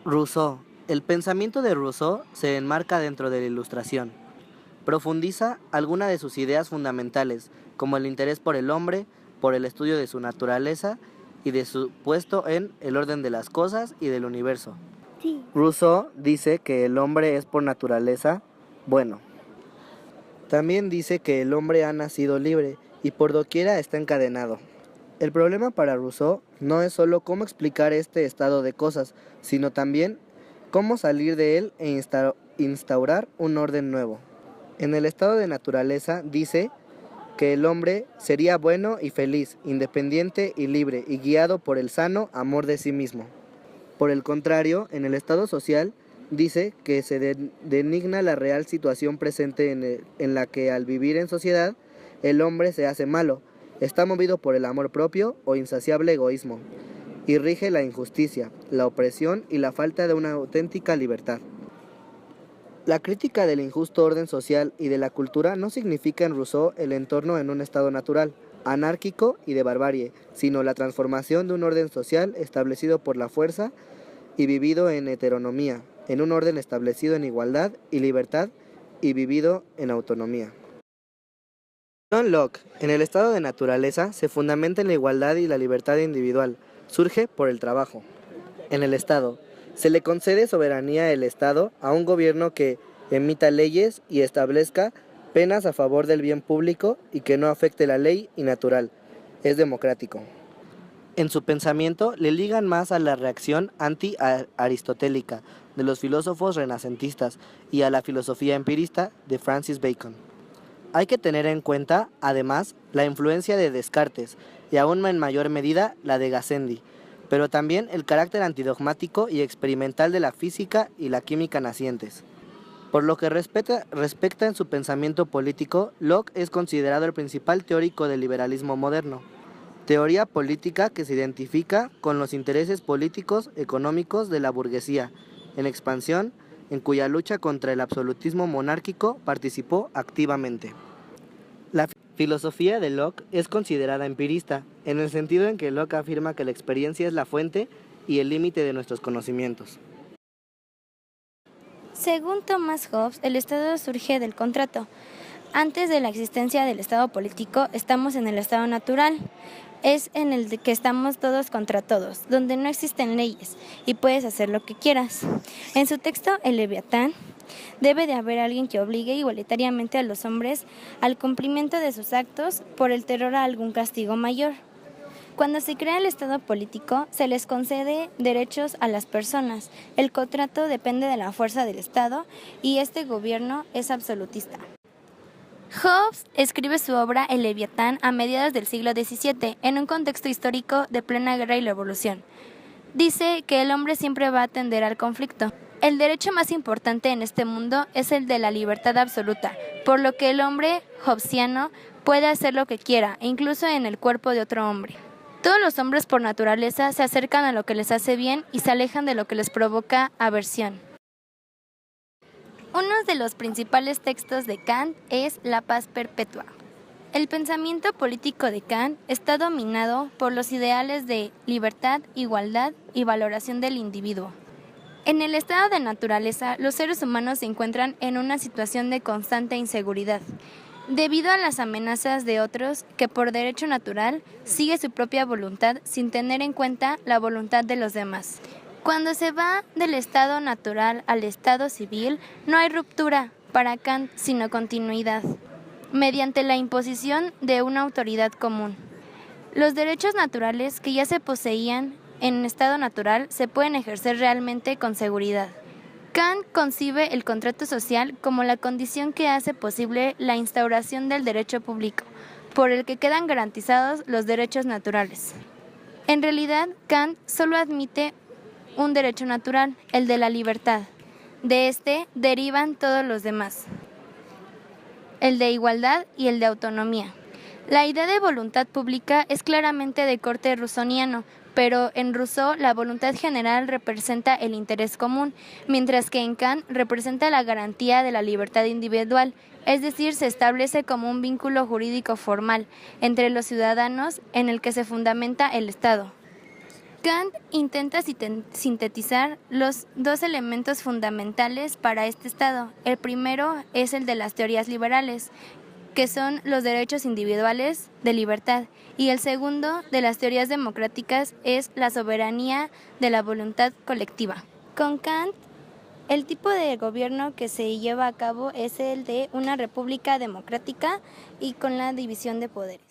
Rousseau. El pensamiento de Rousseau se enmarca dentro de la Ilustración. Profundiza algunas de sus ideas fundamentales, como el interés por el hombre, por el estudio de su naturaleza y de su puesto en el orden de las cosas y del universo. Sí. Rousseau dice que el hombre es por naturaleza bueno. También dice que el hombre ha nacido libre y por doquiera está encadenado. El problema para Rousseau no es solo cómo explicar este estado de cosas, sino también cómo salir de él e instaurar un orden nuevo. En el estado de naturaleza dice que el hombre sería bueno y feliz, independiente y libre y guiado por el sano amor de sí mismo. Por el contrario, en el estado social dice que se denigna la real situación presente en la que al vivir en sociedad el hombre se hace malo, está movido por el amor propio o insaciable egoísmo, y rige la injusticia, la opresión y la falta de una auténtica libertad. La crítica del injusto orden social y de la cultura no significa en Rousseau el entorno en un estado natural, anárquico y de barbarie, sino la transformación de un orden social establecido por la fuerza y vivido en heteronomía, en un orden establecido en igualdad y libertad y vivido en autonomía. John Locke, en el estado de naturaleza, se fundamenta en la igualdad y la libertad individual, surge por el trabajo. En el Estado, se le concede soberanía del Estado a un gobierno que emita leyes y establezca penas a favor del bien público y que no afecte la ley y natural. Es democrático. En su pensamiento le ligan más a la reacción anti-aristotélica de los filósofos renacentistas y a la filosofía empirista de Francis Bacon. Hay que tener en cuenta, además, la influencia de Descartes y aún en mayor medida la de Gassendi, pero también el carácter antidogmático y experimental de la física y la química nacientes. Por lo que respecta en su pensamiento político, Locke es considerado el principal teórico del liberalismo moderno, teoría política que se identifica con los intereses políticos económicos de la burguesía, en expansión, en cuya lucha contra el absolutismo monárquico participó activamente. La filosofía de Locke es considerada empirista, en el sentido en que Locke afirma que la experiencia es la fuente y el límite de nuestros conocimientos. Según Thomas Hobbes, el Estado surge del contrato. Antes de la existencia del Estado político, estamos en el Estado natural. Es en el de que estamos todos contra todos, donde no existen leyes y puedes hacer lo que quieras. En su texto, El Leviatán, debe de haber alguien que obligue igualitariamente a los hombres al cumplimiento de sus actos por el terror a algún castigo mayor. Cuando se crea el Estado político, se les concede derechos a las personas. El contrato depende de la fuerza del Estado y este gobierno es absolutista. Hobbes escribe su obra El Leviatán a mediados del siglo XVII, en un contexto histórico de plena guerra y revolución. Dice que el hombre siempre va a tender al conflicto. El derecho más importante en este mundo es el de la libertad absoluta, por lo que el hombre hobbesiano puede hacer lo que quiera, incluso en el cuerpo de otro hombre. Todos los hombres por naturaleza se acercan a lo que les hace bien y se alejan de lo que les provoca aversión. Uno de los principales textos de Kant es La paz perpetua. El pensamiento político de Kant está dominado por los ideales de libertad, igualdad y valoración del individuo. En el estado de naturaleza, los seres humanos se encuentran en una situación de constante inseguridad, debido a las amenazas de otros que por derecho natural sigue su propia voluntad sin tener en cuenta la voluntad de los demás. Cuando se va del estado natural al estado civil, no hay ruptura para Kant, sino continuidad, mediante la imposición de una autoridad común. Los derechos naturales que ya se poseían en estado natural se pueden ejercer realmente con seguridad. Kant concibe el contrato social como la condición que hace posible la instauración del derecho público, por el que quedan garantizados los derechos naturales. En realidad, Kant solo admite un derecho natural, el de la libertad. De este derivan todos los demás, el de igualdad y el de autonomía. La idea de voluntad pública es claramente de corte rousseauiano, pero en Rousseau la voluntad general representa el interés común, mientras que en Kant representa la garantía de la libertad individual, es decir, se establece como un vínculo jurídico formal entre los ciudadanos en el que se fundamenta el Estado. Kant intenta sintetizar los dos elementos fundamentales para este estado. El primero es el de las teorías liberales, que son los derechos individuales de libertad, y el segundo de las teorías democráticas es la soberanía de la voluntad colectiva. Con Kant, el tipo de gobierno que se lleva a cabo es el de una república democrática y con la división de poderes.